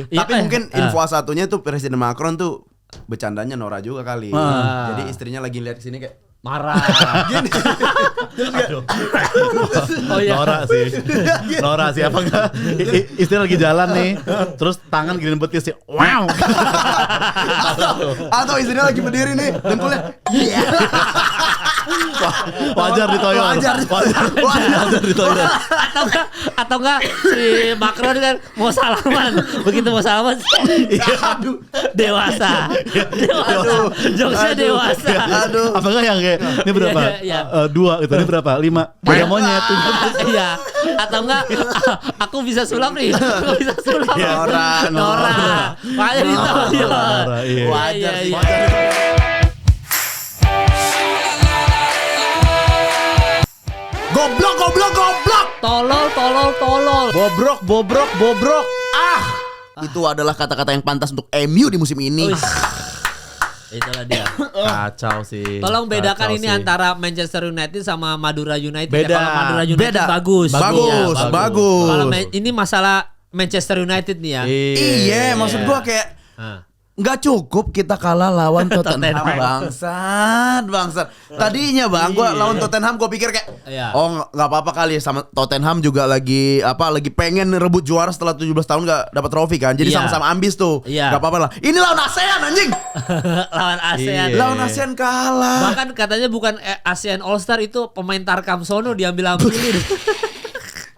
Tapi mungkin info satunya tuh Presiden Macron tuh bercandanya Nora juga kali. Jadi istrinya lagi lihat kesini kayak marah. gini. Oh iya. Nora sih apa enggak? Istri lagi jalan nih, terus tangan gini betis sih. Wow. Atau istrinya lagi berdiri nih, dengkulnya. Iya. Wajar di toilet. Wajar di toilet. Atau enggak si Macron kan mau salaman. Begitu mau salaman. Aduh. Dewasa. Jokesnya dewasa. Aduh. Apa enggak yang kayak ini berapa? Iya. 2 gitu, ini berapa? 5. Beda monyet. Iya. Atau enggak aku bisa sulap nih. Aku bisa sulap. Nora. Makanya di toilet. Iya. Wajar sih. Goblok. Tolol. Bobrok. Itu adalah kata-kata yang pantas untuk MU di musim ini. Itulah dia. Kacau sih. Tolong bedakan Kacau ini sih. antara Manchester United sama Madura United. Beda. Kalau Madura United Beda. bagus. Bagus. Kalau ini masalah Manchester United nih ya. Iya, maksud gua kayak nggak cukup kita kalah lawan Tottenham. Bangsat. Tadinya bang, gua lawan Tottenham gua pikir kayak, nggak apa-apa kali sama Tottenham juga lagi pengen rebut juara setelah 17 tahun nggak dapat trofi kan. Jadi sama-sama ambis tuh. Nggak apa-apa lah. Ini lawan ASEAN anjing. Lawan ASEAN. Lawan ASEAN kalah. Bahkan katanya bukan ASEAN All Star, itu pemain Tarkam Sono diambil-ambilin.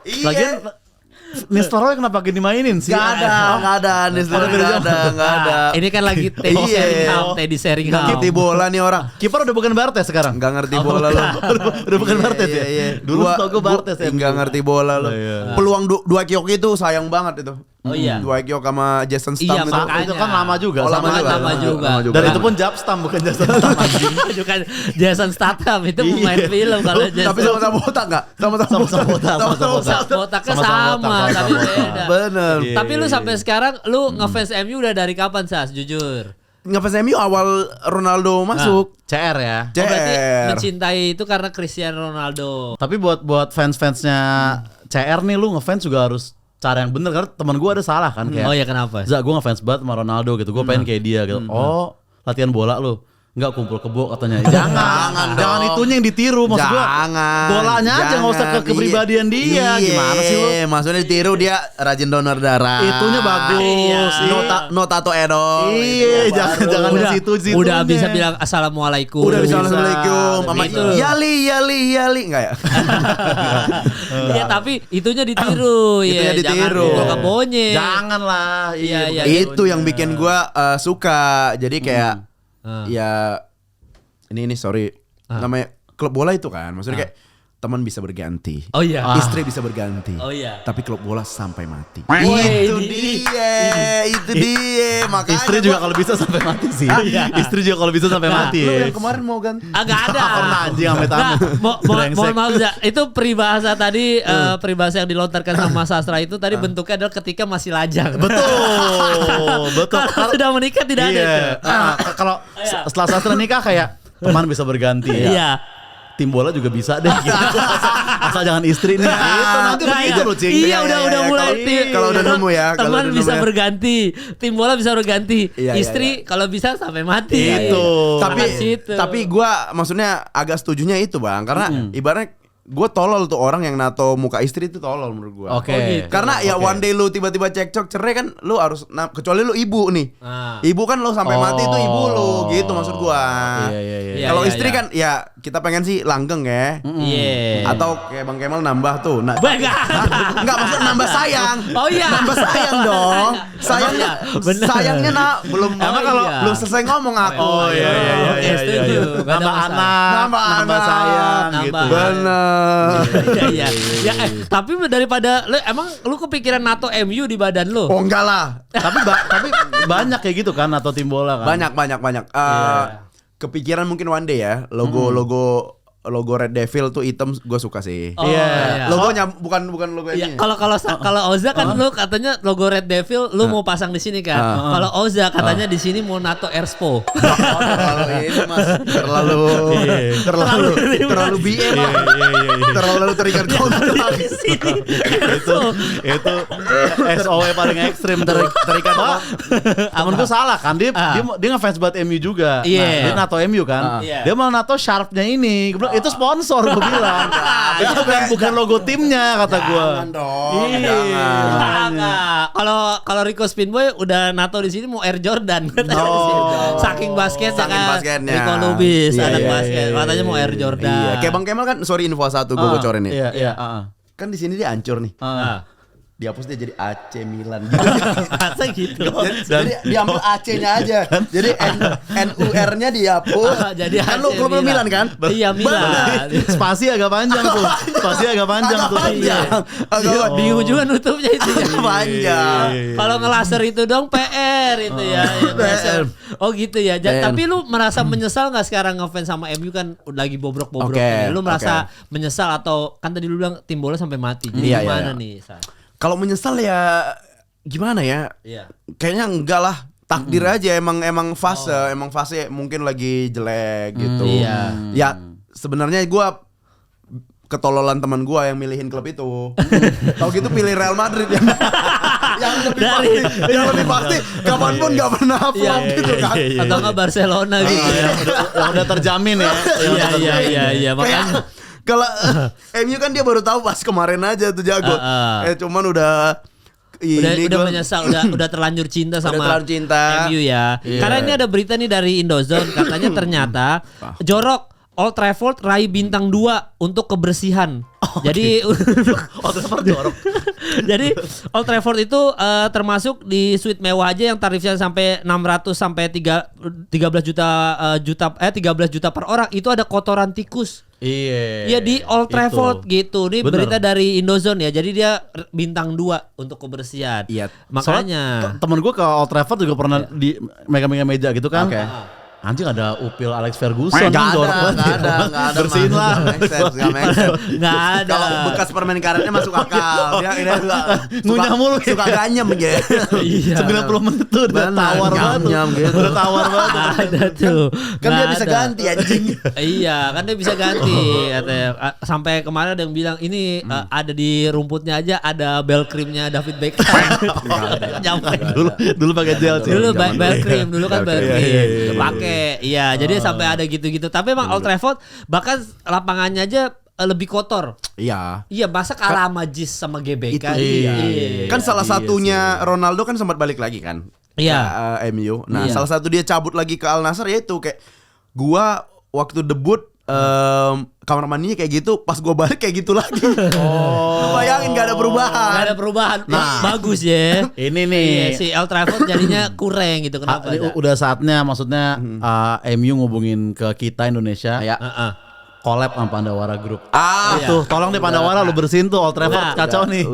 Iya. Nistelrooy kenapa gini dimainin sih? Gak ada. Ini kan lagi Teddy Sheringham. Ngerti bola nih orang. Kiper udah bukan Bartes sekarang. Gak ngerti bola lu. Udah bukan Bartes ya? Dulu tau gue Bartes ya. Gak ngerti bola lu. Peluang dua Kiyok itu sayang banget itu. Oh iya. Dua Kiyok sama Jason Stamm itu. makanya. Itu kan lama juga. Lama juga. Dan itu pun Jab Stamm bukan Jason Stamm. Bukan Jason Statham, itu pemain film kalau Jason. Tapi sama-sama botak gak? Sama-sama botak. Botaknya sama, tapi beda. Bener. Tapi lu sampai sekarang lu ngefans MU udah dari kapan, Sas? Jujur. Ngefans MU awal Ronaldo masuk. CR ya. Oh, berarti CR. mencintai itu karena Cristiano Ronaldo. Tapi buat fans-fansnya CR nih, lu ngefans juga harus cara yang bener, karena teman gue ada salah kan kayak. Oh ya, kenapa? Gue ngefans banget sama Ronaldo gitu, gue pengen kayak dia gitu. Oh, latihan bola lu nggak kumpul kebo katanya. Jangan itunya yang ditiru, maksud gue. Bolanya aja, nggak usah kepribadian dia. Gimana sih lu? Maksudnya ditiru dia rajin donor darah. Itunya bagus. No tato edo. Iya, jangan di situ. Udah bisa bilang assalamualaikum. Udah bisa assalamualaikum. Sama Itu. yali enggak ya? Iya, tapi itunya ditiru. Itunya Iya, ditiru. Jangan ke bonye. Janganlah. Iya. Itu yang bikin gua suka. Jadi kayak ya ini sorry, namanya klub bola itu kan, maksudnya kayak teman bisa berganti, Oh iya. istri bisa berganti, Oh iya. tapi klub bola sampai mati. Itu Itu dia. Makanya Istri juga kalau bisa sampai mati sih. Istri juga kalau bisa sampai mati. Lu yang kemarin mau ganti. Agak ada. Pernah anjing amit amit. Mohon maaf Za, itu peribahasa tadi, peribahasa yang dilontarkan sama Sastra itu tadi bentuknya adalah ketika masih lajang. Betul. Kalau sudah menikah tidak ada itu. Kalau setelah sastra nikah kayak teman bisa berganti. Iya. Tim bola juga bisa deh. Gitu. Asal jangan istri nih. Itu nanti begitu loh, Cing. Iya, udah mulai. Kalau udah nemu ya, kalau teman udah bisa nemu ya. berganti, tim bola bisa berganti, Iya, istri kalau bisa sampai mati. Itu. Tapi gua maksudnya agak setujunya itu bang, karena ibaratnya gue tolol tuh orang yang nato muka istri itu tolol menurut gue. Oke. Oh, gitu. Karena ya one day lu tiba-tiba cekcok cerai kan lu harus kecuali lu ibu nih. Ibu kan lu sampai mati itu ibu lu gitu maksud gua. Iya. Kalau Iya, istri iya. kan ya kita pengen sih langgeng ya. Iya. Atau kayak Bang Kemal nambah tuh. Nah, Enggak. enggak maksud nambah sayang. Oh iya. Nambah sayang dong. Sayangnya Bener. sayangnya belum Emang kalau- belum selesai ngomong aku. Oke, setuju. Nggak ada Nambah masalah. anak, Nambah nambah anak. sayang Nambah. gitu. Bener. Iya. Ya, tapi daripada lu emang lu kepikiran NATO MU di badan lu? Oh enggak lah. Tapi banyak kayak gitu kan atau tim bola kan. Banyak. Kepikiran mungkin one day ya logo logo Red Devil tuh hitam gue suka sih. Iya. Logonya bukan logo ini. Kalau Oza kan lu katanya logo Red Devil lu mau pasang di sini kan. Kalau Oza katanya di sini mau NATO Expo. Kalau ini Mas terlalu BM. Terlalu terikat kontrak Di sini. Itu SOW paling ekstrim terikat. Temen gue salah kan dia ngefans buat MU juga. Dia NATO MU kan. Dia malah NATO sharpnya ini. Gue bilang itu sponsor gue bilang. Itu bukan logo timnya kata gue. Jangan dong. Kalau Rico Spinboy udah NATO di sini mau Air Jordan katanya. Saking basket basketnya. Rico Lubis anak basket. Katanya mau Air Jordan. Iya, kayak Bang Kemal kan sorry info satu gue bocorin nih. Iya. Kan di sini dia hancur nih. Dihapus dia jadi AC Milan gitu. Masa gitu. Jadi diambil AC-nya aja. Jadi NUR-nya dihapus. Jadi kan lu klub Milan kan? Iya Milan. Spasi agak panjang tuh. Iya. Bingung juga nutupnya itu. Panjang. Kalau ngelaser itu dong PR itu ya. Oh gitu ya. Tapi lu merasa menyesal nggak sekarang ngefans sama MU kan lagi bobrok-bobroknya? Lu merasa menyesal atau kan tadi lu bilang tim bola sampai mati. Jadi gimana nih? Kalau menyesal ya gimana ya? Iya. Kayaknya enggak lah. Takdir aja emang fase mungkin lagi jelek gitu. Iya. Ya sebenarnya gua ketololan teman gua yang milihin klub itu. Tahu gitu pilih Real Madrid yang lebih pasti kapanpun nggak pernah flop gitu kan. Atau nggak Barcelona gitu ya. Yang udah terjamin ya. Iya makanya. Kalau MU kan dia baru tahu pas kemarin aja tuh jago. Cuman udah menyesal, udah terlanjur cinta sama MU ya. Iya. Karena ini ada berita nih dari Indozone katanya ternyata jorok Old Trafford raih bintang 2 untuk kebersihan. Jadi Old Trafford jorok. Jadi Old Trafford itu termasuk di suite mewah aja yang tarifnya sampai 600 sampai 13 juta per orang itu ada kotoran tikus. Iya di Old Trafford gitu. Ini berita dari Indozone ya. Jadi dia bintang 2 untuk kebersihan. Iya. Makanya temen gue ke Old Trafford juga pernah di megang-megang meja gitu kan. Anjing ada upil Alex Ferguson. Nggak ada. Bersihin lah. Nggak ada. Kalau bekas permen karetnya masuk akal. Dia ngunyah mulu. Suka ganyem gitu. Iya. 90 menit tuh udah tawar banget. Gitu. Udah tawar banget. Ada tuh. Kan dia bisa ganti anjing. Iya, kan dia bisa ganti. Sampai kemarin ada yang bilang ini ada di rumputnya aja ada bell creamnya David Beckham. Dulu pakai gel sih. Dulu bell cream, dulu kan bell cream. Pakai. Iya, jadi sampai ada gitu-gitu. Tapi emang Old Trafford bahkan lapangannya aja lebih kotor. Iya. Iya, masa kalah sama JIS sama GBK. Iya. Kan salah satunya Ronaldo kan sempat balik lagi kan. Iya. Ke MU. Nah, salah satu dia cabut lagi ke Al Nassr yaitu kayak gua waktu debut kamar mandinya kayak gitu, pas gua balik kayak gitu lagi. Bayangin gak ada perubahan. Gak ada perubahan. Nah, bagus ya. Ini nih. Si Old Trafford jadinya kurang gitu. Kenapa? Udah saatnya maksudnya MU ngubungin ke kita Indonesia. Collab sama Pandawara Group. Tuh, tolong deh Pandawara lu bersihin tuh Old Trafford kacau nih.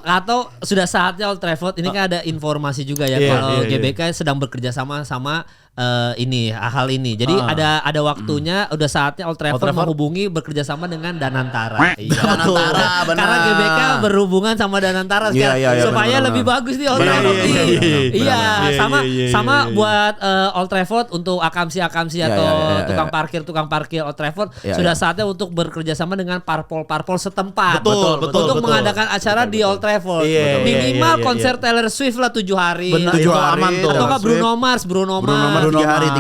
Atau sudah saatnya Old Trafford ini kan ada informasi juga ya kalau GBK sedang bekerja sama ini hal ini. Jadi ada waktunya udah saatnya Old Trafford menghubungi bekerja sama dengan Danantara. Danantara benar. Karena GBK berhubungan sama Danantara sekarang supaya lebih bagus nih Old Trafford. Iya, sama buat Old Trafford untuk akamsi atau tukang parkir Old Trafford sudah saatnya untuk bekerja sama dengan parpol setempat. Betul. Untuk mengadakan acara di Old Trafford. Minimal konser Taylor Swift lah 7 hari. Benar, itu aman tuh. Atau enggak Bruno Mars 3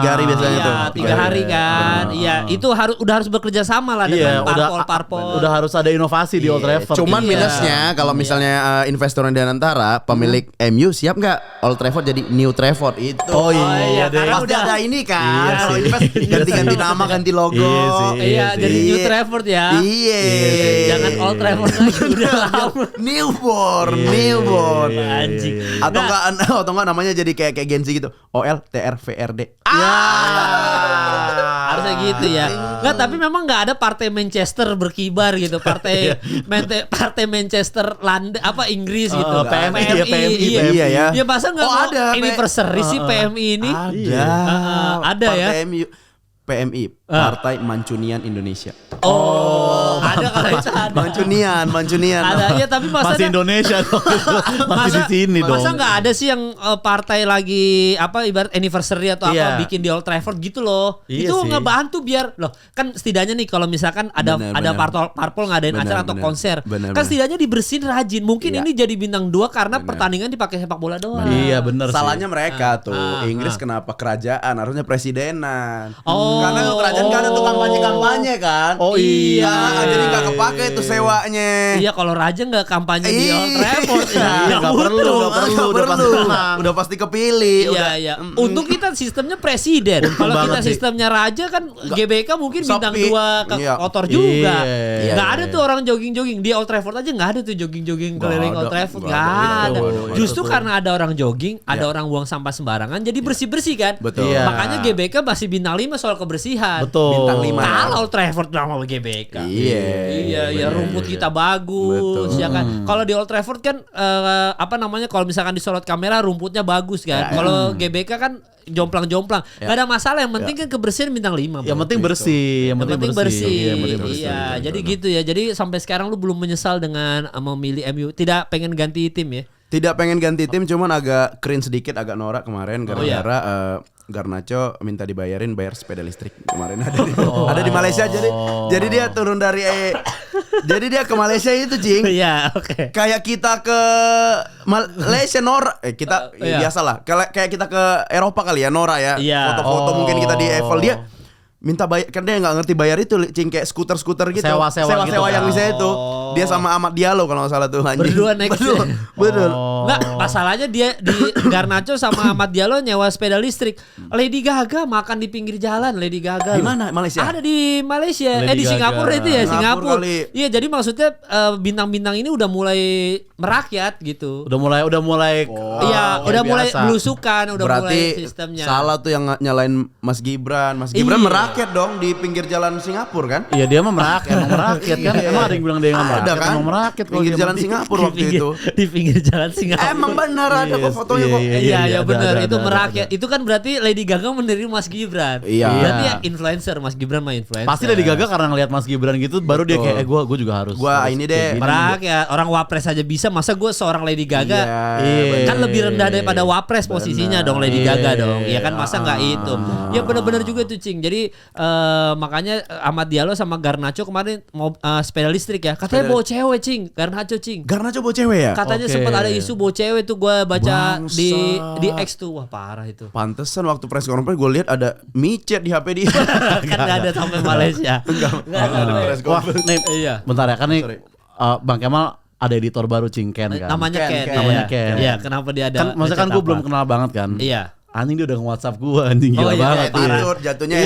hari biasanya tuh. 3 hari kan. Iya, itu udah harus bekerja sama lah dengan parpol. Udah harus ada inovasi di Old Trafford. Cuman minusnya kalau misalnya investor Danantara, pemilik MU siap nggak Old Trafford jadi New Trafford itu. Oh iya deh. Karena udah ada ini kan. Ganti-ganti nama, ganti logo. Iya, jadi New Trafford ya. Iya. Jangan Old Trafford lagi udah lama. Newborn. Anjing. Atau enggak namanya jadi kayak Gensi gitu. OLTRVRD. Harusnya gitu ya. Enggak, tapi memang enggak ada partai Manchester berkibar gitu. Partai Manchester London Inggris gitu. PMI. Iya ya. Ya masa enggak ada anniversary sih PMI ini? Ada ya. MU. PMI, Partai Mancunian Indonesia. Ada kalau itu ada. Mancunian. Ada ya, tapi masih Indonesia dong. Masih di sini dong. Masa nggak ada sih yang partai lagi apa ibarat anniversary atau apa bikin di Old Trafford gitu loh. Iya itu sih. ngebantu biar loh kan setidaknya nih kalau misalkan ada parpol ngadain acara atau konser, kan setidaknya dibersihin rajin. Mungkin ini jadi bintang 2 karena pertandingan dipakai sepak bola doang. Iya benar sih. Salahnya mereka tuh. Inggris kenapa kerajaan, harusnya presidenan. Karena kalau kerajaan kan ada tuh kampanye kan. Oh iya. Jadi nggak kepake tuh sewanya. Iya, kalau raja nggak kampanye di Old Trafford. Nggak perlu, udah pasti menang. Udah pasti kepilih. Iya. Untung kita sistemnya presiden. Kalau kita sistemnya raja kan GBK mungkin bintang 2 kotor juga. Nggak ada tuh orang jogging-jogging di Old Trafford aja, nggak ada tuh jogging-jogging keliling Old Trafford. Nggak ada. Justru karena ada orang jogging, ada orang buang sampah sembarangan, jadi bersih-bersih kan. Betul. Makanya GBK masih bintang 5 soal kebersihan. Betul. Bintang 5. Kalau Old Trafford sama GBK. Iya, rumput kita bagus ya kan. Kalau di Old Trafford kan kalau misalkan disorot kamera rumputnya bagus kan. Kalau GBK kan jomplang-jomplang. Gak ada masalah, yang penting kan kebersihan bintang 5. Yang penting bersih, yang penting bersih. Iya, jadi gitu ya. Jadi sampai sekarang lu belum menyesal dengan memilih MU, tidak pengen ganti tim ya? Tidak pengen ganti tim, cuman agak cringe sedikit, agak norak kemarin gara-gara Garnacho minta dibayarin bayar sepeda listrik kemarin ada di Malaysia, jadi dia turun dari jadi dia ke Malaysia itu, Cing. Iya, oke. Kayak kita ke Malaysia norak, kita biasalah. Kayak kita ke Eropa kali ya, norak ya. Foto-foto mungkin kita di Eiffel, dia minta bayar, kan dia nggak ngerti bayar itu, Cing, kayak skuter gitu, sewa gitu, yang bisa itu. Dia sama Ahmad Diallo kalau nggak salah tuh, anjing. Berdua naik betul. Nggak, masalahnya dia di Garnacho sama Ahmad Diallo nyewa sepeda listrik. Lady Gaga makan di pinggir jalan. Lady Gaga di mana? Malaysia? Ada di Malaysia. Di Singapura itu ya, Singapura. Iya, jadi maksudnya bintang-bintang ini udah mulai merakyat gitu. Udah mulai Iya, udah mulai belusukan, udah berarti mulai sistemnya. Salah tuh yang nyalain Mas Gibran. Mas Gibran merakyat dong di pinggir jalan Singapura kan? Iya, dia mah merakyat kan. Emang ada yang bilang dia nggak merakyat? Ada kan? Merakyat pinggir jalan Singapura waktu itu. Di pinggir jalan Singapura. Emang benar ada kok fotonya kok. Iya benar, itu merakyat. Itu kan berarti Lady Gaga meniru Mas Gibran. Iya. Berarti ya influencer, Mas Gibran mah influencer. Pasti Lady Gaga karena ngelihat Mas Gibran gitu, baru dia kayak gue juga harus. Ini deh. Merakyat, orang wapres aja bisa, masa gue seorang Lady Gaga? Kan lebih rendah daripada wapres posisinya dong Lady Gaga dong. Ya kan, masa nggak itu? Ya benar-benar juga tuh, Cing. Jadi makanya Ahmad Diallo sama Garnacho kemarin mau sepeda listrik ya. Katanya bawa cewek, Cing. Garnacho, Cing. Garnacho bawa cewek ya? Katanya sempat ada isu bawa cewek tuh, gue baca di X tuh. Wah, parah itu. Pantesan waktu press conference gue lihat ada micet di HP dia. Kan gak ada sampai Malaysia. Enggak ada press conference. Nih, bentar ya kan nih Bang Kemal ada editor baru, Cing, Ken kan. Namanya Ken. Iya, kenapa dia ada? Kan maksudnya kan gue belum kenal banget kan. Iya. Anjing, dia udah nge-WhatsApp gue, anjing, gila banget. Jatuhnya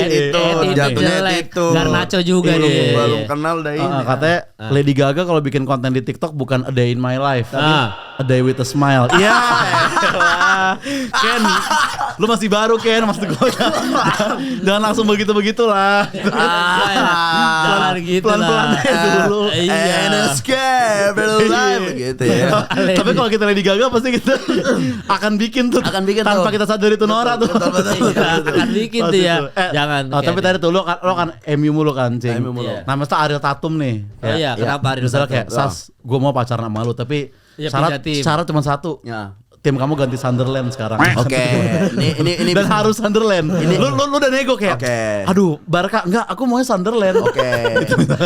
editor. Garnacho juga dia. Belum kenal dah ini. Katanya Lady Gaga kalau bikin konten di TikTok bukan a day in my life, tapi a day with a smile. Iya. Ken, lu masih baru, Ken, maksud gue. Jangan langsung begitu-begitulah. Jangan gitu lah. Pelan-pelan dulu. Iya. And a scare gitu ya. Tapi kalau kita Lady Gaga pasti kita akan bikin tuh tanpa kita sadari itu Nora tuh. Akan bikin tuh ya. Jangan. Tapi tadi tuh lo kan MU mulu kan, Cing. Nah, mesti Ariel Tatum nih. Iya, kenapa Ariel Tatum? Misalnya kayak, Sas, gue mau pacaran sama lu, tapi syarat cuma satu. Tim kamu ganti Sunderland sekarang. Oke. Ini dan harus Sunderland. Lu udah nego kayak. Aduh, Barca enggak, aku maunya Sunderland.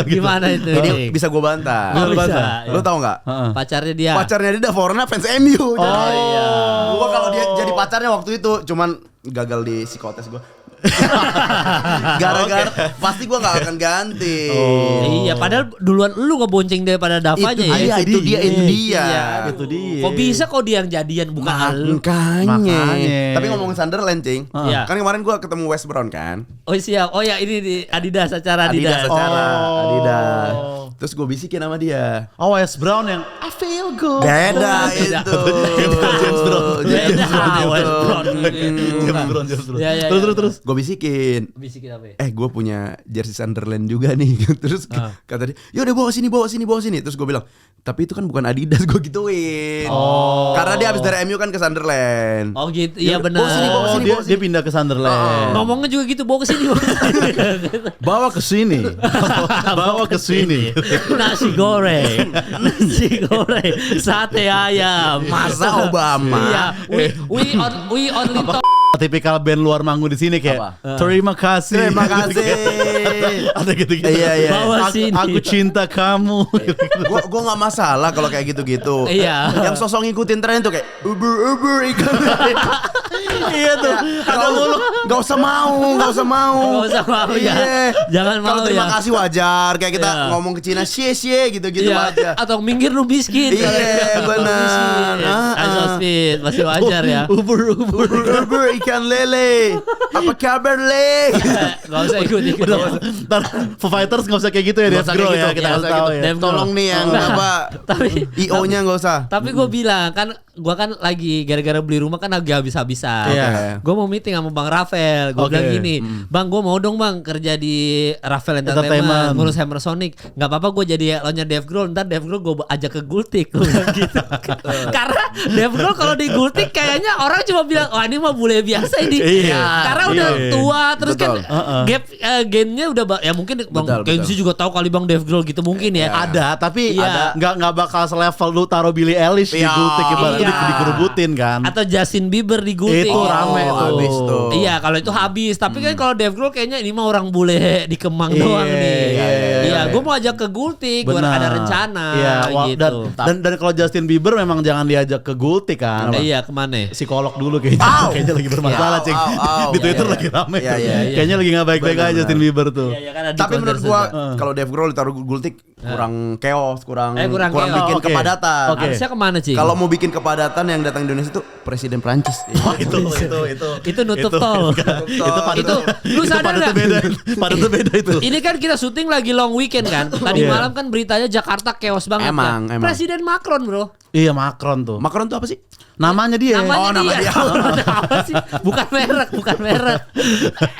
Gimana itu? Ini bisa gue bantah. Lu tahu enggak? Pacarnya dia Davorna fans MU. Oh iya. Gua kalau dia jadi pacarnya waktu itu cuman gagal di psikotes gua. Gara-gara pasti gue gak akan ganti. Iya, padahal duluan lu ngebonceng daripada Davanya. Itu dia. Kok bisa dia yang jadian bukan lu? Makanya. Tapi ngomongin Sunderland, Cing. Kan kemarin gue ketemu West Brown kan. Oh siap. Oh ya, ini di Adidas, acara Adidas. Adidas. Terus gue bisikin sama dia. Oh, West Brown yang I feel logo. Beda itu. James Brown. Terus. Gue bisikin. Bisikin apa ya? Gue punya jersey Sunderland juga nih. Terus kata dia, yaudah bawa sini. Terus gue bilang, tapi itu kan bukan Adidas, gue gituin. Karena dia habis dari MU kan ke Sunderland. Oh gitu, iya benar. Bawa sini. Dia pindah ke Sunderland. Ngomongnya juga gitu, bawa ke sini. Bawa ke sini. Bawa ke sini. Nasi goreng, sate ayam, Masa Obama. Iya, we only talk. Tipikal band luar manggung di sini kayak terima kasih. Ada gitu-gitu. Iya. Bawa sini. Aku cinta kamu. Gue nggak masalah kalau kayak gitu-gitu. Iya. Yang sosok ngikutin tren tuh kayak Uber ikan. Iya tuh. Ada mulu. Gak usah mau ya. Jangan mau kalau ya. terima kasih wajar. Kayak kita ngomong ke Cina xie gitu-gitu aja. Atau minggir lu biskuit. Iya benar. Ice speed masih wajar ya. Uber. Ikan lele. Apa kabar le? Gak usah ikut. Ntar Foo Fighters gak usah kayak gitu ya. Gak usah kayak gitu. Kita harus tahu ya. Tolong nih yang apa IO-nya gak usah. Tapi gue bilang kan, gue kan lagi gara-gara beli rumah kan lagi habis-habisan. Gue mau meeting sama Bang Rafael. Gue bilang gini, Bang gue mau dong Bang kerja di Rafael Entertainment, ngurus Hammer Sonic. Gak apa-apa gue jadi lawannya Dave Grohl. Ntar Dave Grohl gue ajak ke Gultik. Gue bilang gitu. Karena Dave Grohl kalau di Gultik kayaknya orang cuma bilang, wah ini mah bule biasa ini. Karena udah tua, terus kan gap gennya udah ya mungkin Bang Kenzi juga tahu kali Bang Dave Grohl gitu mungkin ya. Ada, tapi nggak bakal selevel lu taruh Billie Eilish di Gultik ibaratnya dikerubutin kan. Atau Justin Bieber di Gultik. Itu rame habis tuh. Iya, kalau itu habis. Tapi kan kalau Dave Grohl kayaknya ini mah orang bule di Kemang doang nih. Iya, gue mau ajak ke Gultik, gue ada rencana gitu. Dan kalau Justin Bieber memang jangan diajak ke Gultik kan. Iya, kemana? Psikolog dulu kayaknya. Kayaknya lagi bermasalah, Cing. Di Twitter lagi rame. Kayaknya lagi nggak baik-baik aja Justin Bieber tuh. Tapi menurut gua kalau Dave Grohl ditaruh Gultik kurang chaos, kurang bikin kepadatan. Harusnya kemana sih? Kalau mau bikin kepadatan yang datang di Indonesia itu Presiden Prancis. Itu nutup tol. Itu lu sadar nggak? Padatnya beda itu. Ini kan kita syuting lagi long weekend kan. Tadi malam kan beritanya Jakarta chaos banget. Emang. Presiden Macron bro. Iya Macron tuh. Macron tuh apa sih? Namanya dia. Nama dia. Apa sih? Bukan merek.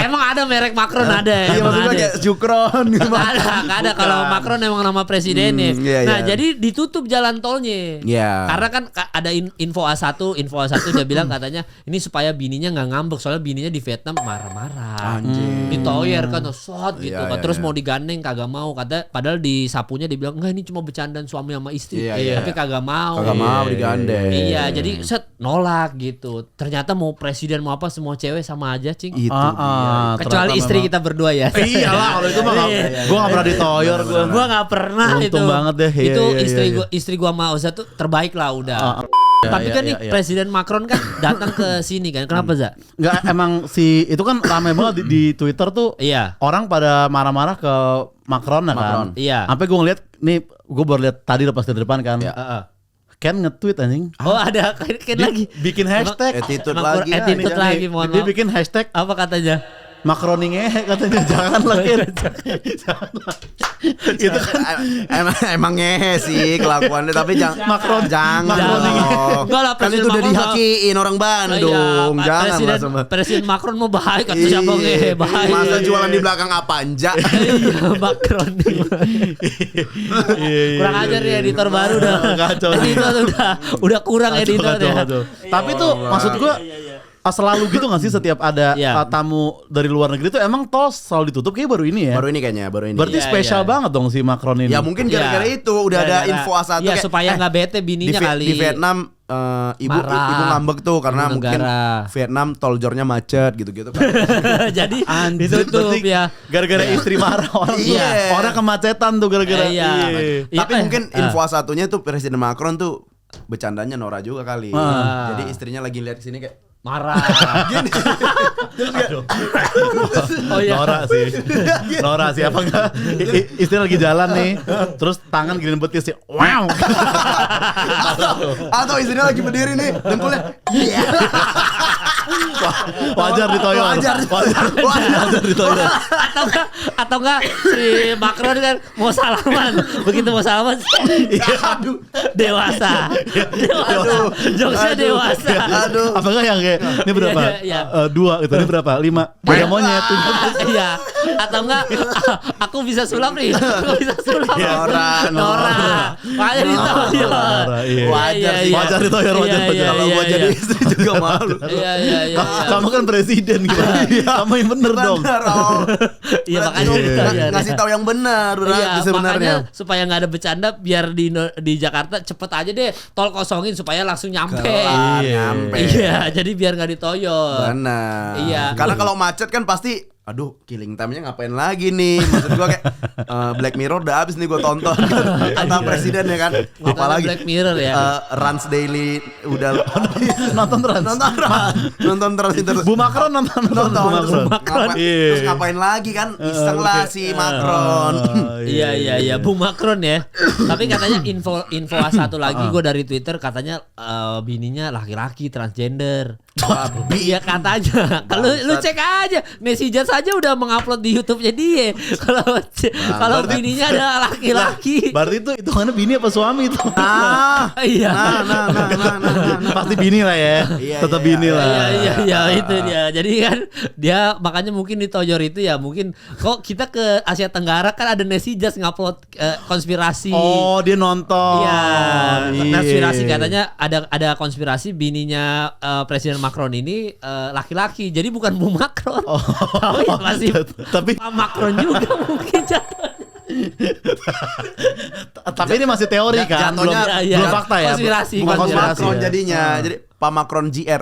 Emang ada merek Macron ada. Iya maksudnya kayak Jukron. Nggak ada. Kalau Macron emang nama presidennya. Nah jadi ditutup jalan tolnya. Karena kan ada info A1 dia bilang katanya ini supaya bininya nggak ngambek soalnya bininya di Vietnam marah-marah. Ditoyer kan shot gitu. Terus mau digandeng kagak mau. Padahal di sapunya dia bilang enggak ini cuma bercandaan suami sama istri. Tapi kagak mau. Kagak mau digandeng. Iya jadi nolak gitu. Ternyata mau presiden mau apa semua cewek sama aja Cing. Itu kecuali istri memang. Kita berdua ya. Iyalah kalau itu mah gue gak pernah ditoyor. Gue gak pernah. Untung itu banget deh. Itu istri gue sama Oza tuh terbaik lah udah. Tapi kan nih Presiden Macron kan datang ke sini kan. Kenapa Za? Enggak emang itu kan ramai banget di Twitter tuh. Orang pada marah-marah ke Macron kan. Iya. Sampai gue ngeliat nih gue baru lihat tadi lepas dari depan kan. Ken nge-tweet anjing. Oh ada Ken lagi. Bikin hashtag attitude lagi. Dia bikin hashtag apa katanya? Macroning katanya janganlah Ken. Itu kan emang ngehe sih kelakuannya tapi jangan kan itu udah dihakiin orang Bandung. Jangan Presiden Macron mau baik atau siapa ngehe baik. Masa jualan di belakang apa aja. Macron. Kurang ajar ya editor baru udah. Editor udah kurang editornya. Tapi tuh maksud gua selalu gitu gak sih setiap ada tamu dari luar negeri tuh emang tol selalu ditutup kayak baru ini ya? Baru ini kayaknya, Berarti spesial banget dong si Macron ini. Ya mungkin gara-gara itu udah ada info A1 kayak supaya gak bete bininya kali. Di Vietnam ibu ngambek tuh karena mungkin Vietnam tol jornya macet gitu-gitu kan. Jadi ditutup ya. Gara-gara istri marah orang kemacetan tuh gara-gara. Tapi mungkin info A1-nya tuh Presiden Macron tuh bercandanya Nora juga kali. Jadi istrinya lagi lihat kesini kayak marah. Gini. Nora sih apa enggak? Istri lagi jalan nih, terus tangan gini betis sih. Wow. Atau istrinya lagi berdiri nih, dengkulnya. Wajar ditoyor. Wajar ditoyor. Atau enggak si Macron kan mau salaman. Begitu mau salaman dewasa. Jokesnya dewasa. Apakah yang kayak ini berapa? 2 itu ini berapa? 5. Beda monyet. Iya. Atau enggak aku bisa sulap nih. Aku bisa sulap. Nora. Wajar ditoyor. Wajar ditoyor. Kalau gua jadi istri juga malu. Iya. Kamu kan presiden gitu. Kamu yang bener dong. Iya makanya ngasih tahu yang benar sebenarnya. Makanya supaya nggak ada bercanda biar di Jakarta cepet aja deh tol kosongin supaya langsung nyampe. Iya, jadi biar nggak ditoyor. Benar. Iya. Karena kalau macet kan pasti aduh, killing time-nya ngapain lagi nih? Maksud gua kayak Black Mirror udah habis nih gua tonton. Kata presiden ya kan. Apalagi Black Mirror ya. Rans Daily udah nonton terus. Bu Macron nonton. Terus ngapain lagi kan? Iseng lah si Macron. Iya, Bu Macron ya. Tapi katanya info satu lagi gue dari Twitter katanya bininya laki-laki transgender. Iya katanya. Kalau lu cek aja, netizen saja udah mengupload di YouTube-nya dia. Kalau bininya ada laki-laki. Berarti itu mana bini apa suami itu? Iya. Nah. Pasti bini lah ya. Tetap bini lah. Iya itu dia. Jadi kan dia makanya mungkin ditoyor itu ya mungkin kok kita ke Asia Tenggara kan ada netizen ngupload konspirasi. Oh, dia nonton. Iya. Konspirasi katanya ada konspirasi bininya Presiden Macron ini laki-laki. Jadi bukan Bu Macron. Tapi Pak Macron juga mungkin jatuhnya. Tapi ini masih teori kan, belum fakta ya. Konspirasi. Macron jadinya. Jadi Pak Macron GR.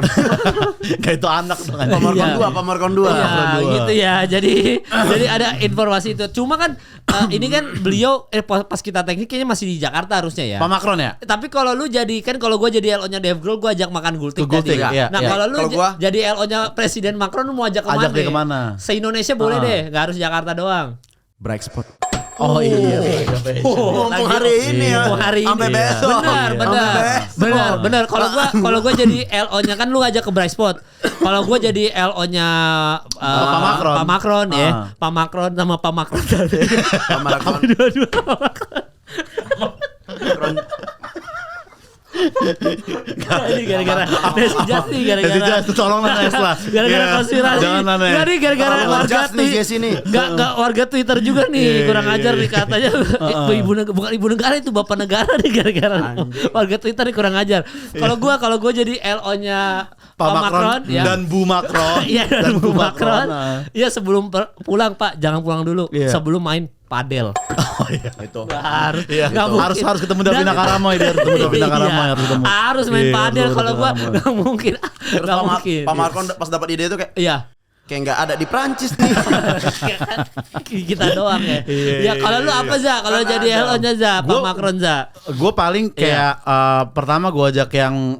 Kayak itu anak tuh kan. Pak Macron 2. Iya, gitu ya. Jadi ada informasi itu. Cuma kan ini kan beliau pas kita teknik kayaknya masih di Jakarta harusnya ya. Pak Macron ya? Tapi kalau lu jadi kan kalau gue jadi LO-nya Dave Grohl gue ajak makan gultik tadi. Ya. Nah, kalau lu jadi LO-nya Presiden Macron lu mau ajak kemana? Ajak dia kemana? Se-Indonesia boleh deh, enggak harus Jakarta doang. Bright spot. Oh iya. Ngomong hari ini ya. Sampai besok. Benar. Kalau gua jadi LO-nya kan lu ngajak ke Bright Spot. Kalau gua jadi LO-nya Pak Macron ya. Pak Macron sama Pak Macron. Pak Macron. Dua-dua. Ini gara-gara Nesijas nih gara-gara tolong Nes lah. Gara-gara konspirasi. Jadi gara-gara warga Enggak warga Twitter juga nih kurang ajar nih katanya bukan ibu negara itu bapak negara nih gara-gara warga Twitter nih kurang ajar. Kalau gua jadi LO-nya Pak Macron ya. Dan Bu Macron. Iya dan Bu Macron. Iya sebelum pulang Pak jangan pulang dulu sebelum main padel. Oh iya itu. Harus ketemu Davina Karamoy dia harus ketemu Davina Karamoy harus main padel kalau gua enggak mungkin. Enggak mungkin. Pak Macron pas dapat ide itu kayak kayak nggak ada di Prancis nih. Kita doang ya. Ya kalau lu apa Za? Kalau jadi LO-nya Za, Pak Macron Za. Gue paling kayak pertama gue ajak yang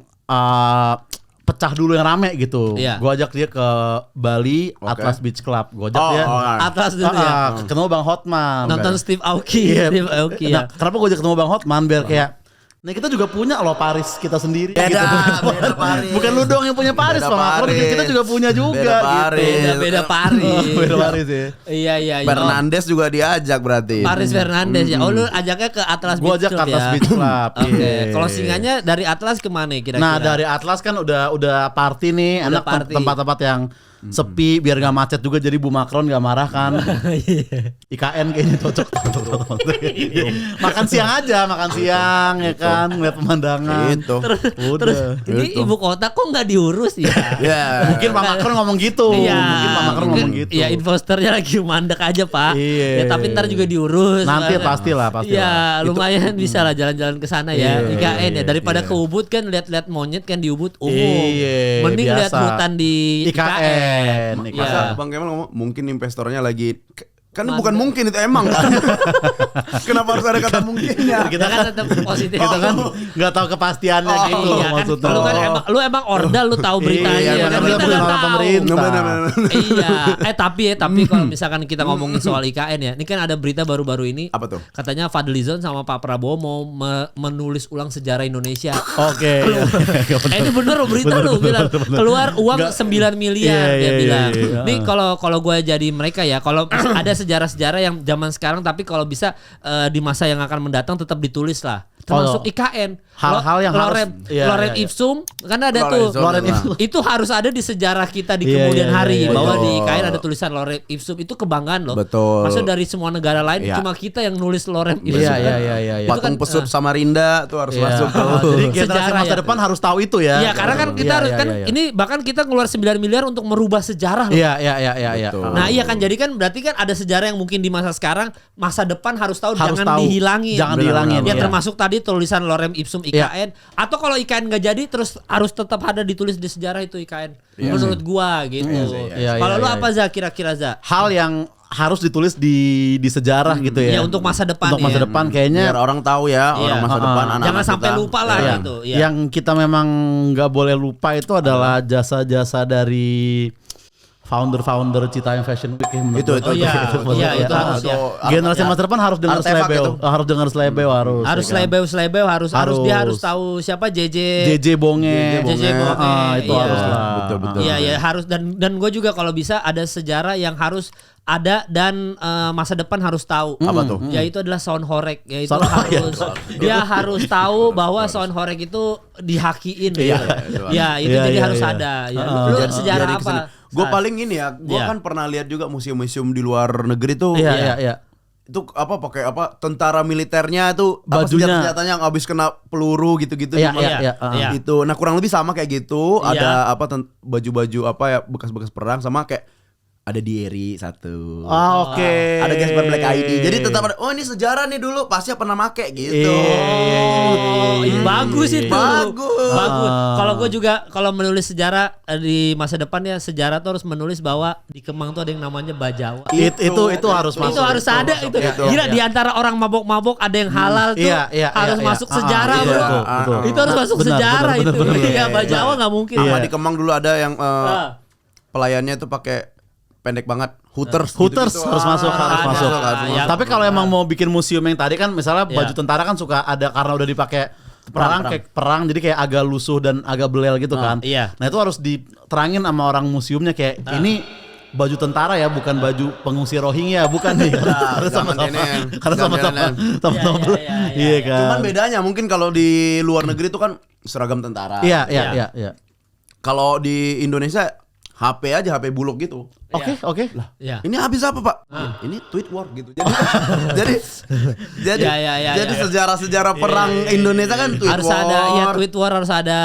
pecah dulu yang rame gitu. Gue ajak dia ke Bali Atlas Beach Club. Gue ajak dia Atlas dulu ya. Ketemu Bang Hotman. Nonton Steve Aoki. Nah, kenapa gue ajak ketemu Bang Hotman biar kayak nah kita juga punya loh Paris kita sendiri beda, gitu. Beda Paris. Bukan lu doang yang punya Paris Pak Macron, kita juga punya juga beda Paris. Beda Paris ya. Iya. Fernandes juga diajak berarti. Paris Fernandes ya. Oh lu ajaknya ke Atlas Beach Club. Gua ajak ke Atlas Beach Club. Oke. Kalau singanya dari Atlas kemana kira-kira? Nah, dari Atlas kan udah party nih, enak tempat-tempat yang sepi biar gak macet juga jadi Bu Macron gak marah kan. IKN kayaknya cocok. Makan siang aja ya kan, ngeliat pemandangan. Terus ini ibu kota kok gak diurus ya? Mungkin Pak Macron ngomong gitu. Ya investornya lagi mandek aja Pak. Ya tapi ntar juga diurus. Nanti pastilah. Ya lumayan bisa lah jalan-jalan ke sana ya. IKN ya daripada ke Ubud kan lihat-lihat monyet kan di Ubud umum. Mending lihat hutan di IKN. Masa Bang Kemal ngomong mungkin investornya lagi Kan bukan mungkin itu emang kan. Kenapa harus ada kata mungkinnya? Kita kan tetap positif. Kita kan nggak tahu kepastiannya gitu iya, maksudnya. Kan, lu emang orda, lu tahu beritanya. Iya, Kan kita nggak tahu. Pemerintah. Iya. Tapi kalau misalkan kita ngomongin soal IKN ya, ini kan ada berita baru-baru ini. Apa tuh? Katanya Fadlizon sama Pak Prabowo mau menulis ulang sejarah Indonesia. Oke. Ini bener berita lu bilang keluar uang 9 miliar dia bilang. Nih kalau gue jadi mereka ya, kalau ada sejarah-sejarah yang zaman sekarang tapi kalau bisa di masa yang akan mendatang tetap ditulis lah. Termasuk IKN. Hal-hal yang Lorem Ipsum kan ada tuh. Lorem Ipsum. Itu harus ada di sejarah kita di kemudian hari bahwa di IKN ada tulisan Lorem Ipsum, itu kebanggaan loh. Betul. Maksudnya dari semua negara lain cuma kita yang nulis Lorem Ipsum. Iya. Patung Pesup Samarinda tuh harus masuk tuh. Jadi generasi masa depan harus tahu itu ya. Iya, karena kan kita harus kan ini bahkan kita ngeluar 9 miliar untuk merubah sejarah loh. Iya. Nah, iya kan jadi kan berarti kan ada sejarah yang mungkin di masa sekarang, masa depan harus tahu, jangan dihilangin. Jangan dihilangin. Ya termasuk tadi tulisan Lorem Ipsum IKN, atau kalau IKN nggak jadi terus harus tetap ada ditulis di sejarah itu IKN. Menurut gua gitu. Kalau lu apa Za, kira-kira Za? Hal yang harus ditulis di sejarah gitu ya. Ya untuk masa depan. Untuk masa depan kayaknya biar orang tahu ya, orang masa depan anak-anak jangan sampai kita. lupa lah gitu. Yang kita memang nggak boleh lupa itu adalah jasa-jasa dari founder Citayam Fashion Week Itu itu harus ya. Generasi masa depan harus dengar Slebeo, harus dia harus tahu siapa JJ Bonge. Itu harus lah. Betul. Iya harus, dan gue juga kalau bisa ada sejarah yang harus ada dan masa depan harus tahu. Apa tuh? Yaitu adalah sound horeg, yaitu harus dia harus tahu bahwa sound horeg itu dihakiin. Ya itu jadi harus ada. Lu sejarah apa? Gue paling ini ya, gue kan pernah lihat juga museum-museum di luar negeri tuh. Iya. Itu pakai tentara militernya tuh bajunya, senjatanya yang habis kena peluru gitu-gitu. Itu. Nah, kurang lebih sama kayak gitu. Ada baju-baju bekas-bekas perang sama kayak ada diary satu. Oke. Ada Gasper Black ID. Jadi tetap ada, ini sejarah nih dulu pasti pernah make gitu. Bagus itu. Bagus. Kalau gue juga kalau menulis sejarah di masa depan ya, sejarah tuh harus menulis bahwa di Kemang tuh ada yang namanya Bajawa. Itu harus masuk. Itu harus ada itu. Gila, di antara orang mabok-mabok ada yang halal tuh. Harus masuk sejarah, bro. Itu harus masuk sejarah itu. Iya, Bajawa nggak mungkin. Sama di Kemang dulu ada yang pelayannya tuh pakai pendek banget, Hooters harus masuk. Tapi kalau emang mau bikin museum yang tadi kan misalnya baju tentara kan suka ada karena udah dipakai perang jadi kayak agak lusuh dan agak belel gitu kan. Nah itu harus diterangin sama orang museumnya kayak ini baju tentara ya, bukan baju pengungsi Rohingya, bukan nih. Karena sama-sama belel. Iya kan. Cuman bedanya mungkin kalau di luar negeri itu kan seragam tentara. Iya. Kalau di Indonesia HP buluk gitu. Oke. Lah, ini habis apa, Pak? Ini tweet war gitu. Jadi sejarah-sejarah perang Indonesia kan tweet harus war. Harus ada, tweet war harus ada.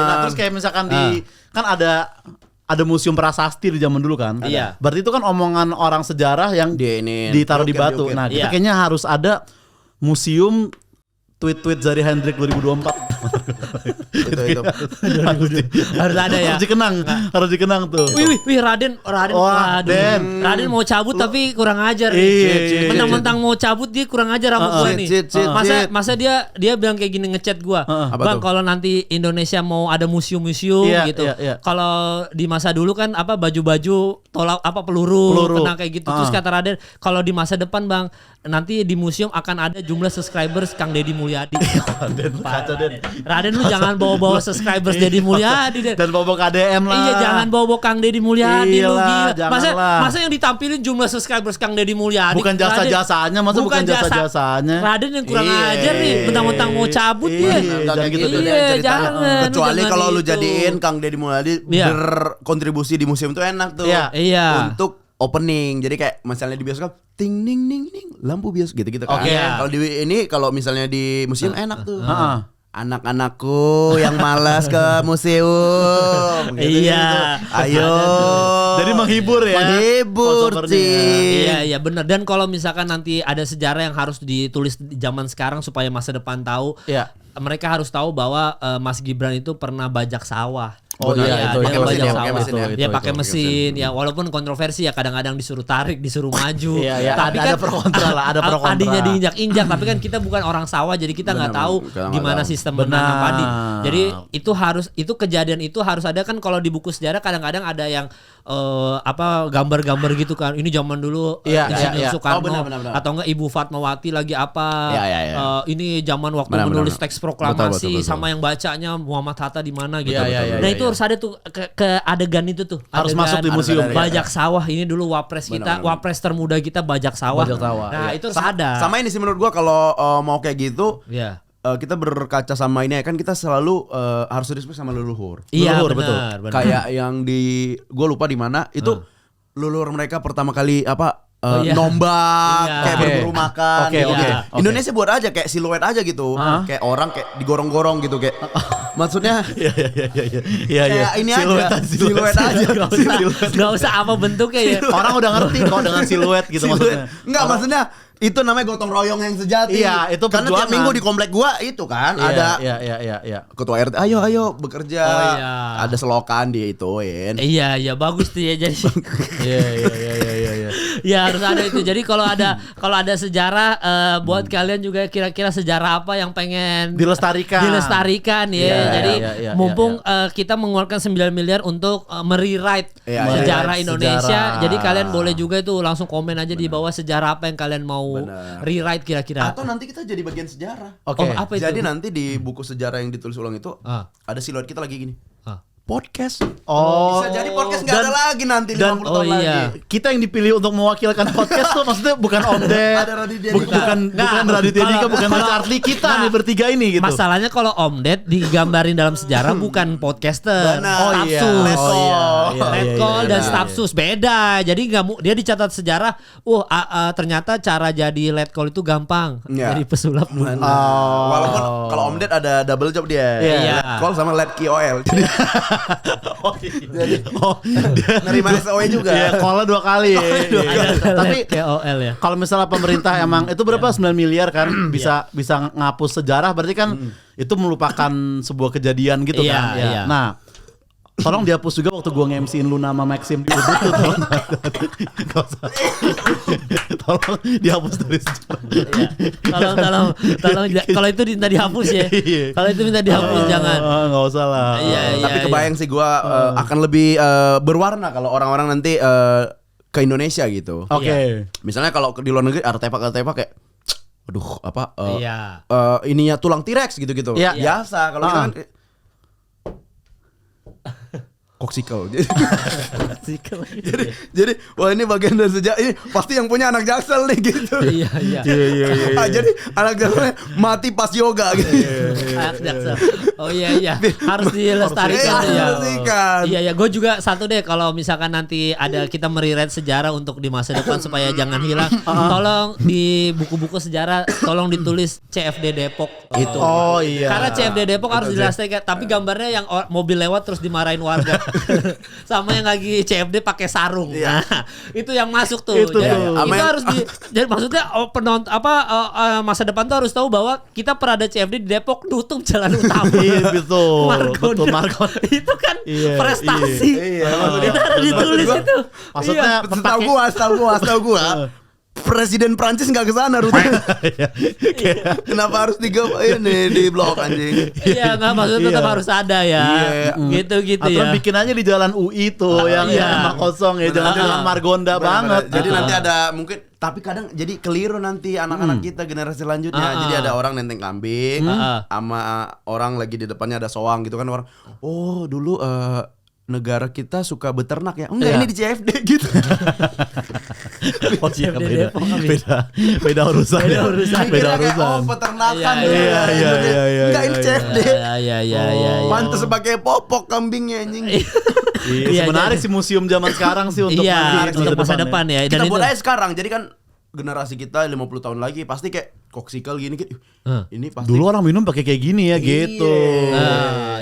Nah, terus kayak misalkan kan ada museum prasasti di zaman dulu kan. Iya. Berarti itu kan omongan orang sejarah yang ditaruh di batu. Nah, kita kayaknya harus ada museum tweet-tweet Zari Hendrik 2024. itu. Harus ada ya. Harus dikenang tuh. Wih, Raden mau cabut tapi kurang ajar nih. Mentang-mentang mau cabut dia kurang ajar sama gue nih. Masa dia bilang kayak gini ngechat gue. Bang, kalau nanti Indonesia mau ada museum-museum gitu. Kalau di masa dulu kan baju-baju tolak peluru kena kayak gitu. Terus kata Raden, kalau di masa depan Bang, nanti di museum akan ada jumlah subscribers Kang Deddy Mulyadi. Raden lu jangan bawa-bawa subscribers Deddy Mulyadi deh. Dan bawa KDM lah. Iya, jangan bawa Kang Deddy Mulyadi lu gila. Janganlah. Masa yang ditampilin jumlah subscribers Kang Deddy Mulyadi. Bukan jasa-jasanya, bukan jasa-jasanya. Raden yang kurang ajar nih, mentang-mentang mau cabut dia. Jangan. Kecuali kalau lu jadiin Kang Deddy Mulyadi berkontribusi di museum itu enak tuh. Iya. Untuk opening. Jadi kayak misalnya di bioskop ting ning ning ning lampu bioskop gitu kan. Kalau misalnya di museum enak tuh. Anak-anakku yang malas ke museum. Gitu. Ayo. Jadi menghibur ya. Menghibur sih. Iya benar. Dan kalau misalkan nanti ada sejarah yang harus ditulis di zaman sekarang supaya masa depan tahu. Mereka harus tahu bahwa Mas Gibran itu pernah bajak sawah. Oh iya, itu pakai mesin banyak ya, sawah. mesin ya. Ya pakai mesin ya, walaupun kontroversi ya, kadang-kadang disuruh tarik, disuruh maju. Iya, tapi ada pro kontra lah, ada pro kontra. Padinya diinjak-injak, tapi kan kita bukan orang sawah, jadi kita nggak tahu gimana sistem menanam padi. Jadi itu kejadian itu harus ada kan. Kalau di buku sejarah kadang-kadang ada yang gambar-gambar gitu kan. Ini zaman dulu Soekarno atau enggak Ibu Fatmawati lagi apa. Ini zaman waktu menulis teks proklamasi sama yang bacanya Muhammad Hatta di mana gitu. Nah itu harus ada tuh ke adegan itu tuh. Harus adegan, masuk di museum. Bajak sawah ini dulu wapres kita, wapres termuda kita bajak sawah. Nah itu harus ada. Sama ini sih menurut gua kalau mau kayak gitu. Kita berkaca sama ini ya kan, kita selalu harus respect sama leluhur. Iya, leluhur, betul. Kayak yang gue lupa di mana itu leluhur mereka pertama kali nombak, kayak berburu makan. Indonesia buat aja kayak siluet aja gitu, kayak orang kayak digorong-gorong gitu kayak. Maksudnya, iya. Ini siluet aja. Gak usah apa bentuknya ya. Orang udah ngerti kok dengan siluet gitu maksudnya. Enggak, maksudnya itu namanya gotong royong yang sejati. Iya, itu karena tiap minggu di komplek gua itu kan ada ketua RT, ayo bekerja. Ada selokan diituin. Iya, bagus tuh ya jadi. Iya. Ya harus ada itu. Jadi kalau ada sejarah buat kalian juga kira-kira sejarah apa yang pengen dilestarikan ya. Jadi mumpung kita mengeluarkan 9 miliar untuk merewrite sejarah Indonesia. Jadi kalian boleh juga itu langsung komen aja di bawah sejarah apa yang kalian mau rewrite kira-kira. Atau nanti kita jadi bagian sejarah. Apa itu? Jadi nanti di buku sejarah yang ditulis ulang itu ada siluet kita lagi gini. Podcast. Bisa jadi podcast nggak ada lagi nanti 50 tahun lagi. Kita yang dipilih untuk mewakilkan podcast tuh maksudnya bukan Om Ded, bukan Raditya Dika, bukan Mas Arli, kita nih bertiga ini gitu. Masalahnya kalau Om Ded digambarin dalam sejarah bukan podcaster. Letkol dan Stafsus beda. Jadi dia dicatat sejarah. Ternyata cara jadi letkol itu gampang. Jadi pesulap. Walaupun kalau Om Ded ada double job dia. Letkol sama letkol. Jadi nerima SOE juga. Iya, call-nya 2 kali. Tapi KOL ya. Kalau misalnya pemerintah emang itu berapa 9 miliar kan bisa ngapus sejarah, berarti kan itu melupakan sebuah kejadian gitu kan. Nah, tolong dihapus juga waktu gua nge-MC-in lu nama Maxim di Ubud tuh. Tolong dihapus dari sejarah. Tolong kalau itu minta dihapus ya. Kalau itu minta dihapus jangan. Enggak usah lah. Tapi kebayang sih gua akan lebih berwarna kalau orang-orang nanti ke Indonesia gitu. Oke. Misalnya kalau di luar negeri artefak kayak ininya tulang T-Rex gitu-gitu. Biasa kalau kita kan Koksikel. Jadi wah ini bagian dari sejarah, ini pasti yang punya anak Jaksel nih gitu. Iya. Jadi anak Jakselnya mati pas yoga gitu. Anak Jaksel. Oh iya. Harus dilestarikan ya. Iya, gue juga satu deh kalau misalkan nanti ada kita merewrite sejarah untuk di masa depan supaya jangan hilang. Tolong di buku-buku sejarah tolong ditulis CFD Depok gitu. Oh iya. Karena CFD Depok harus dilestarikan, tapi gambarnya yang mobil lewat terus dimarahin warga. Sama yang lagi CFD pakai sarung. Nah, itu yang masuk tuh. Itu harus jadi maksudnya masa depan tuh harus tahu bahwa kita pernah ada CFD di Depok tutup jalan utama. Betul. Margonda. Itu kan prestasi. Itu harus ditulis itu. Maksudnya setahu gua Presiden Prancis nggak kesana rutenya. Kenapa harus di blok anjing? Iya nggak, maksudnya tetap harus ada ya. Gitu ya. Bikin aja di jalan UI tuh yang kosong ya, jalan Margonda banget. Jadi nanti ada mungkin, tapi kadang jadi keliru nanti anak-anak kita generasi selanjutnya. Jadi ada orang nenteng kambing sama orang lagi di depannya ada soang gitu kan, orang dulu negara kita suka beternak ya. Enggak, ini di CFD gitu. Beda urusan. Peternakan. Iya. Enggak, ini CFD. Iya. Pantes pakai popok kambingnya anjing. Menarik sih museum zaman sekarang sih untuk masa depan ya. Kita buat aja sekarang. Jadi kan generasi kita 50 tahun lagi pasti kayak koksikel gini gitu. Ini pasti dulu orang minum pakai kayak gini ya gitu.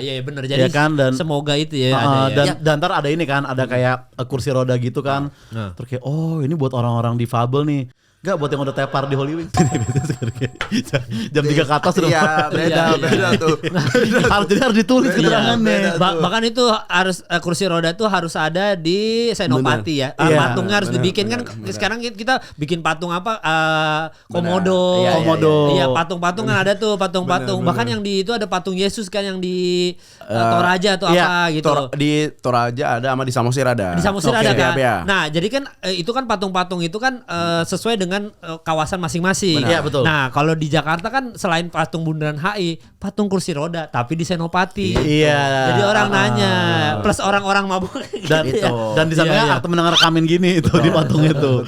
Iya benar. Jadi dan, semoga itu ya ada dan ntar ada ini kan, ada kayak kursi roda gitu kan. Terus kayak ini buat orang-orang difabel nih. Enggak, buat yang udah tepar di Holy Wings. Jam 3 ke atas sudah. Iya, beda tuh. Jadi harus ditulis keterangannya. Bahkan itu harus kursi roda tuh harus ada di Senopati ya. Patungnya harus dibikin kan. Sekarang kita bikin patung apa? Komodo. Iya, patung-patung kan ada tuh patung-patung. Bahkan yang di itu ada patung Yesus kan yang di Toraja atau apa gitu. Di Toraja ada sama di Samosir ada. Di Samosir ada kan. Nah, jadi kan itu kan patung-patung itu kan sesuai dengan kawasan masing-masing. Iya, betul. Nah, kalau di Jakarta kan selain patung Bundaran HI, patung kursi roda, tapi di Senopati. Iya. Jadi orang nanya, plus orang-orang mabuk. Dan gitu ya. dan di sana akte mendengar rekamin gini itu di patung itu.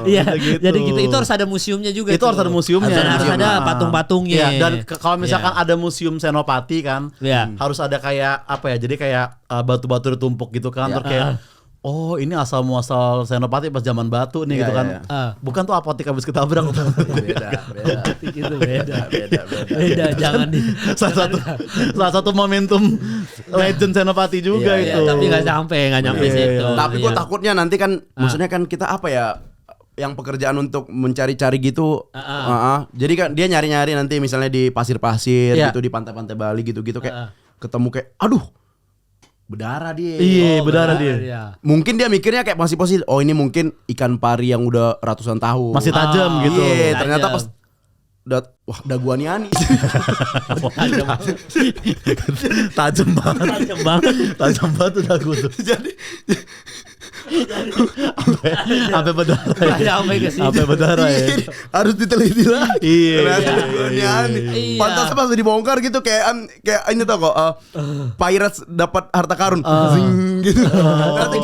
Iya. Jadi gitu. Itu harus ada museumnya juga. Itu harus ada museumnya. Harus ada patung-patungnya. Dan kalau misalkan ada museum Senopati kan, harus ada kayak apa ya? Jadi kayak batu-batu ditumpuk gitu kan, terus kayak oh ini asal muasal Senopati pas zaman batu nih gitu kan. Bukan tuh apotek habis ketabrak. Beda jangan di salah satu momentum legend Senopati juga itu. Tapi nggak nyampe situ. Tapi gue takutnya nanti kan maksudnya kan kita apa ya yang pekerjaan untuk mencari-cari gitu. Jadi kan dia nyari-nyari nanti misalnya di pasir-pasir gitu di pantai-pantai Bali gitu-gitu kayak ketemu kayak aduh berdarah dia. Iya, berdarah dia. Mungkin dia mikirnya kayak masih positif. Oh, ini mungkin ikan pari yang udah ratusan tahun. Masih tajam gitu. Iya, ternyata pas wah daguannya ani. Tajam banget. Tajam banget tuh dagu tuh. Jadi sampai berdarah. Sampai berdarah ya. Harus diteliti lagi. Iya. Pantasnya pas dibongkar gitu kayak ini tau kok Pirates dapat harta karun. Zing gitu. Nanti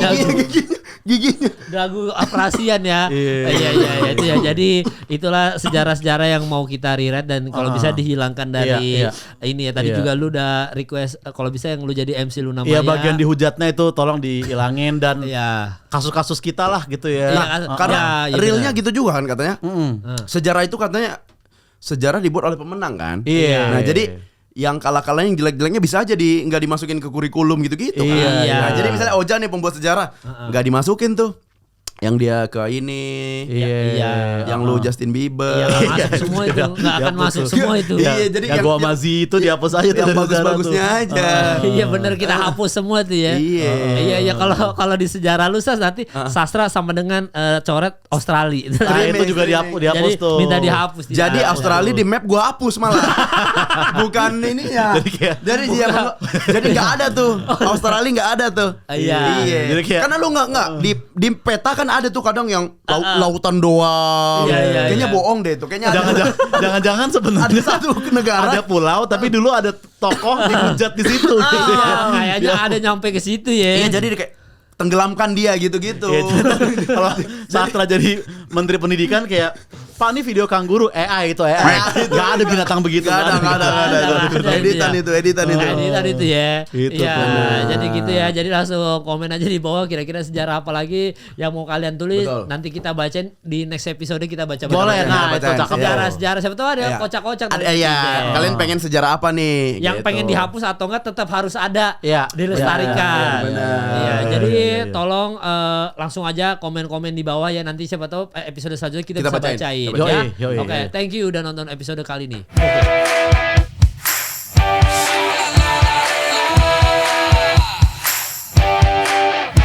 giginya. Dagu operasian ya. Iya itu ya. Jadi itulah sejarah-sejarah yang mau kita rewrite dan kalau bisa dihilangkan dari ini ya. Tadi juga lu udah request kalau bisa yang lu jadi MC Luna Maya. Iya, bagian dihujatnya itu tolong dihilangin dan kasus-kasus kita lah gitu ya. Karena realnya gitu juga kan katanya. Sejarah itu katanya sejarah dibuat oleh pemenang kan. Iya. Nah, jadi yang kalah-kalahnya yang jelek-jeleknya bisa aja nggak dimasukin ke kurikulum gitu-gitu kan. Nah, jadi misalnya Oja nih pembuat sejarah nggak dimasukin tuh. Yang dia ke ini, yang lu Justin Bieber, nggak masuk semua itu, nggak akan masuk semua itu. Iya, jadi yang gua Mazi itu dihapus aja tuh, yang bagus-bagusnya aja. Iya bener, kita hapus semua tuh ya. Iya kalau di sejarah lu nanti sastra sama dengan coret Australia. Nah, itu juga dihapus tuh. Minta dihapus. Jadi Australia di map gua hapus malah. Bukan ini ya. Jadi nggak ada tuh. Australia nggak ada tuh. Iya. Karena lu nggak di peta kan ada tuh kadang yang lautan doang. Kayaknya bohong deh itu. Kayaknya jangan-jangan sebenarnya ada satu negara ada pulau tapi dulu ada tokoh dihujat di situ. Kayaknya ada nyampe ke situ ya. Iya, jadi kayak tenggelamkan dia gitu-gitu. Kalau Sastra jadi Menteri Pendidikan kayak Pak, ini video kanguru AI itu AI. Gak ada binatang begitu. Gak ada. Editan itu ya. Iya, jadi gitu ya. Jadi langsung komen aja di bawah kira-kira sejarah apa lagi yang mau kalian tulis. Nanti kita bacain di next episode, kita baca. Boleh, nah itu cakep. Sejarah siapa tahu ada kocak-kocak. Iya. Kalian pengen sejarah apa nih? Yang pengen dihapus atau enggak tetap harus ada. Dilestarikan. Iya, jadi tolong langsung aja komen-komen di bawah ya, nanti siapa tahu episode selanjutnya kita bisa bacain. Oke, Thank you udah nonton episode kali ini.